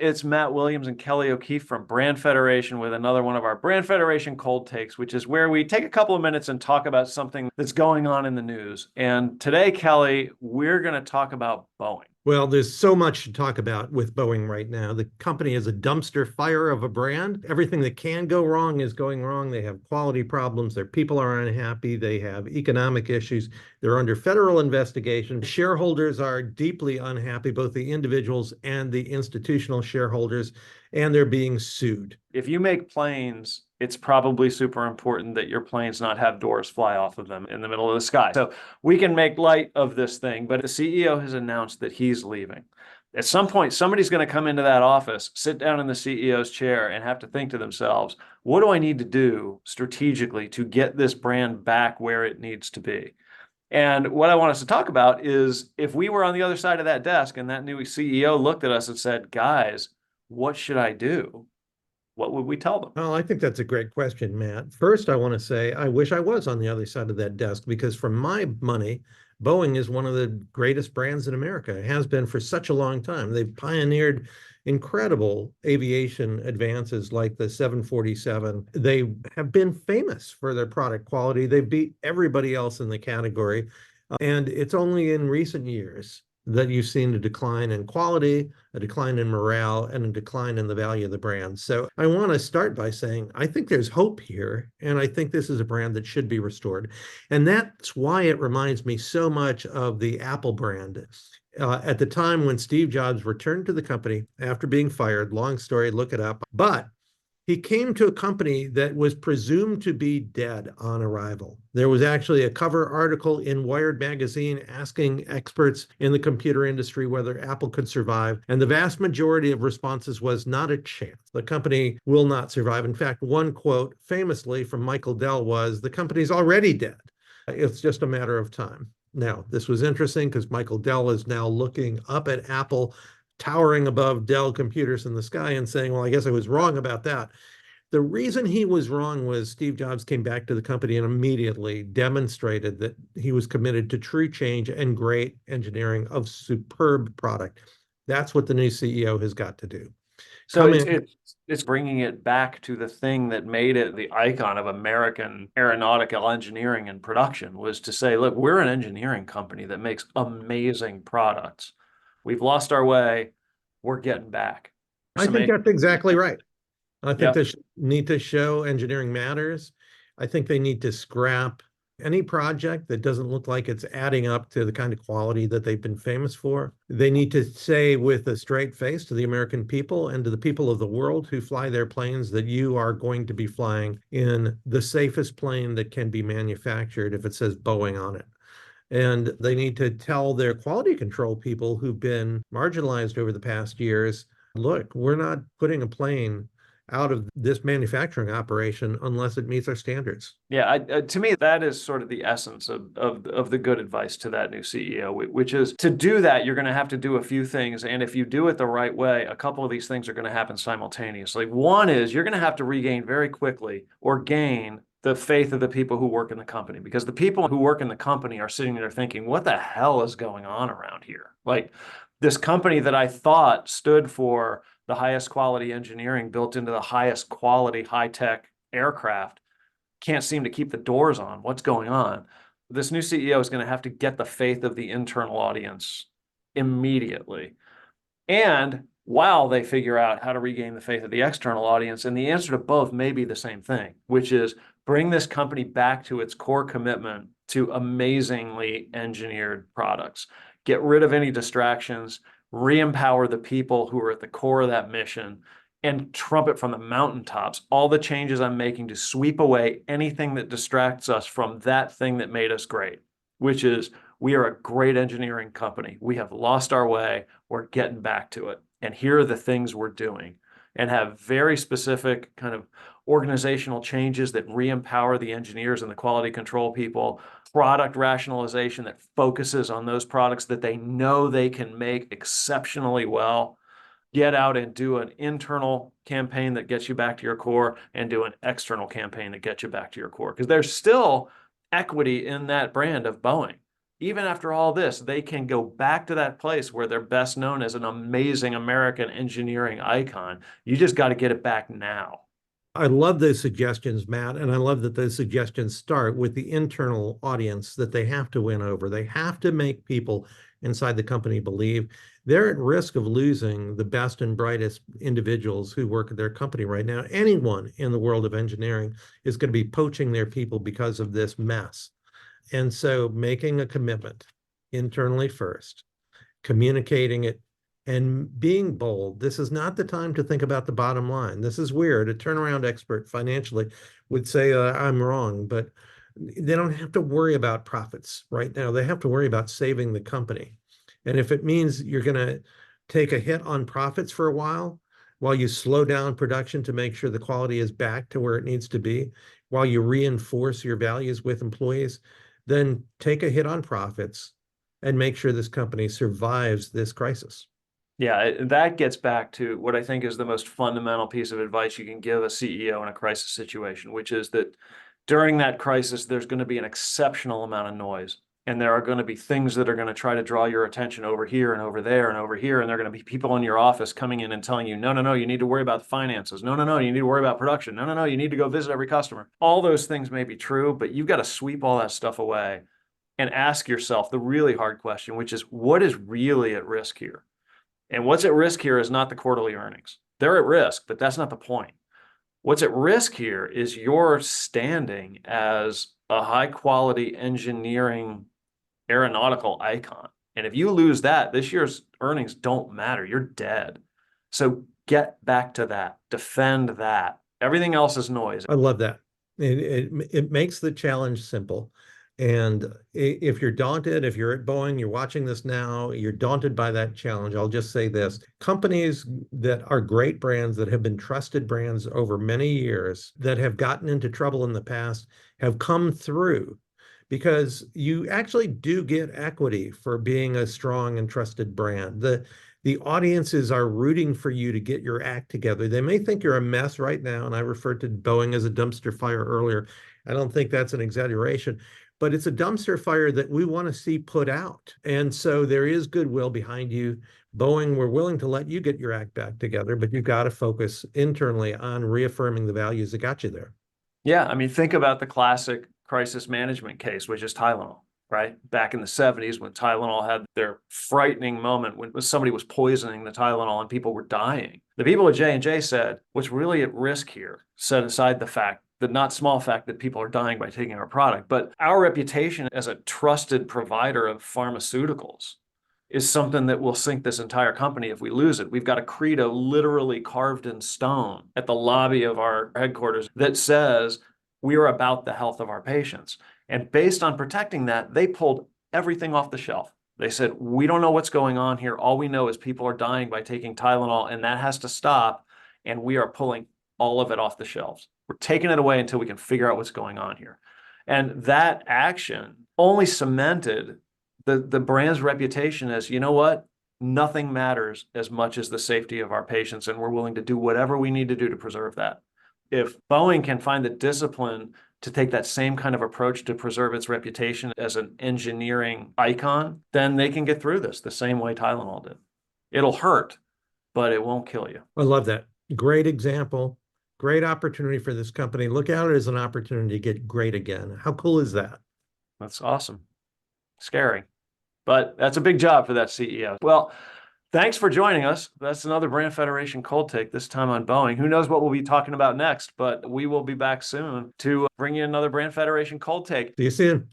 It's Matt Williams and Kelly O'Keefe from Brand Federation with another one of our Brand Federation cold takes, which is where we take a couple of minutes and talk about something that's going on in the news. And today, Kelly, we're going to talk about Boeing. Well, there's so much to talk about with Boeing right now. The company is a dumpster fire of a brand. Everything that can go wrong is going wrong. They have quality problems. Their people are unhappy. They have economic issues. They're under federal investigation. Shareholders are deeply unhappy, both the individuals and the institutional shareholders, and they're being sued. If you make planes, it's probably super important that your planes not have doors fly off of them in the middle of the sky. So we can make light of this thing, but the CEO has announced that he's leaving. At some point, somebody's going to come into that office, sit down in the CEO's chair, and have to think to themselves, what do I need to do strategically to get this brand back where it needs to be? And what I want us to talk about is if we were on the other side of that desk and that new CEO looked at us and said, guys, what should I do? What would we tell them? Well, I think that's a great question, Matt. First, I want to say I wish I was on the other side of that desk because, for my money, Boeing is one of the greatest brands in America. It has been for such a long time. They've pioneered incredible aviation advances like the 747. They have been famous for their product quality. They beat everybody else in the category. And it's only in recent years that you've seen a decline in quality, a decline in morale, and a decline in the value of the brand. So I want to start by saying I think there's hope here, and I think this is a brand that should be restored. And that's why it reminds me so much of the Apple brand. At the time when Steve Jobs returned to the company after being fired, long story, look it up, but he came to a company that was presumed to be dead on arrival. There was actually a cover article in Wired magazine asking experts in the computer industry whether Apple could survive, and the vast majority of responses was not a chance. The company will not survive. In fact, one quote famously from Michael Dell was, "The company's already dead. It's just a matter of time." Now, this was interesting because Michael Dell is now looking up at Apple towering above Dell computers in the sky and saying, well, I guess I was wrong about that. The reason he was wrong was Steve Jobs came back to the company and immediately demonstrated that he was committed to true change and great engineering of superb product. That's what the new CEO has got to do. So Come it's in. it's it's bringing it back to the thing that made it the icon of American aeronautical engineering and production was to say, look, we're an engineering company that makes amazing products. We've lost our way. We're getting back. I think that's exactly right. I think Yeah. they need to show engineering matters. I think they need to scrap any project that doesn't look like it's adding up to the kind of quality that they've been famous for. They need to say with a straight face to the American people and to the people of the world who fly their planes that you are going to be flying in the safest plane that can be manufactured if it says Boeing on it. And they need to tell their quality control people who've been marginalized over the past years, look, we're not putting a plane out of this manufacturing operation unless it meets our standards. Yeah, to me, that is sort of the essence of the good advice to that new CEO, which is to do that, you're going to have to do a few things. And if you do it the right way, a couple of these things are going to happen simultaneously. One is you're going to have to regain very quickly or gain the faith of the people who work in the company, because the people who work in the company are sitting there thinking, what the hell is going on around here? Like this company that I thought stood for the highest quality engineering built into the highest quality high-tech aircraft can't seem to keep the doors on. What's going on? This new CEO is going to have to get the faith of the internal audience immediately. And while they figure out how to regain the faith of the external audience, and the answer to both may be the same thing, which is bring this company back to its core commitment to amazingly engineered products. Get rid of any distractions, re-empower the people who are at the core of that mission, and trumpet from the mountaintops all the changes I'm making to sweep away anything that distracts us from that thing that made us great, which is we are a great engineering company. We have lost our way. We're getting back to it. And here are the things we're doing, and have very specific kind of organizational changes that re-empower the engineers and the quality control people, product rationalization that focuses on those products that they know they can make exceptionally well. Get out and do an internal campaign that gets you back to your core, and do an external campaign that gets you back to your core. Because there's still equity in that brand of Boeing. even after all this, they can go back to that place where they're best known as an amazing American engineering icon. You just got to get it back now. I love those suggestions, Matt, and I love that those suggestions start with the internal audience that they have to win over. They have to make people inside the company believe they're at risk of losing the best and brightest individuals who work at their company right now. Anyone in the world of engineering is going to be poaching their people because of this mess. And so making a commitment internally first, communicating it, and being bold. This is not the time to think about the bottom line. This is weird. A turnaround expert financially would say, I'm wrong, but they don't have to worry about profits right now. They have to worry about saving the company. And if it means you're going to take a hit on profits for a while you slow down production to make sure the quality is back to where it needs to be, while you reinforce your values with employees, then take a hit on profits and make sure this company survives this crisis. Yeah, that gets back to what I think is the most fundamental piece of advice you can give a CEO in a crisis situation, which is that during that crisis, there's going to be an exceptional amount of noise. And there are going to be things that are going to try to draw your attention over here and over there and over here. And there are going to be people in your office coming in and telling you, no, no, no, you need to worry about the finances. No, no, no, you need to worry about production. No, no, no, you need to go visit every customer. All those things may be true, but you've got to sweep all that stuff away and ask yourself the really hard question, which is what is really at risk here? And what's at risk here is not the quarterly earnings. They're at risk, but that's not the point. What's at risk here is your standing as a high quality engineering aeronautical icon. And if you lose that, this year's earnings don't matter. You're dead. So get back to that. Defend that. Everything else is noise. I love that. It makes the challenge simple. And if you're daunted, if you're at Boeing, you're watching this now, you're daunted by that challenge, I'll just say this. Companies that are great brands, that have been trusted brands over many years, that have gotten into trouble in the past, have come through because you actually do get equity for being a strong and trusted brand. The audiences are rooting for you to get your act together. They may think you're a mess right now, and I referred to Boeing as a dumpster fire earlier. I don't think that's an exaggeration, but it's a dumpster fire that we want to see put out. And so there is goodwill behind you. Boeing, we're willing to let you get your act back together, but you've got to focus internally on reaffirming the values that got you there. Yeah, I mean, think about the classic crisis management case, which is Tylenol, right? Back in the 70s when Tylenol had their frightening moment when somebody was poisoning the Tylenol and people were dying. The people at J&J said, what's really at risk here, set aside the fact, the not small fact that people are dying by taking our product, but our reputation as a trusted provider of pharmaceuticals is something that will sink this entire company if we lose it. We've got a credo literally carved in stone at the lobby of our headquarters that says we are about the health of our patients. And based on protecting that, they pulled everything off the shelf. They said, we don't know what's going on here. All we know is people are dying by taking Tylenol, and that has to stop. And we are pulling all of it off the shelves. We're taking it away until we can figure out what's going on here. And that action only cemented the brand's reputation as, you know what? Nothing matters as much as the safety of our patients, and we're willing to do whatever we need to do to preserve that. If Boeing can find the discipline to take that same kind of approach to preserve its reputation as an engineering icon, then they can get through this the same way Tylenol did. It'll hurt, but it won't kill you. I love that. Great example. Great opportunity for this company. Look at it as an opportunity to get great again. How cool is that? That's awesome. Scary, but that's a big job for that CEO. Well, thanks for joining us. That's another Brand Federation Cold Take, this time on Boeing. Who knows what we'll be talking about next, but we will be back soon to bring you another Brand Federation Cold Take. See you soon.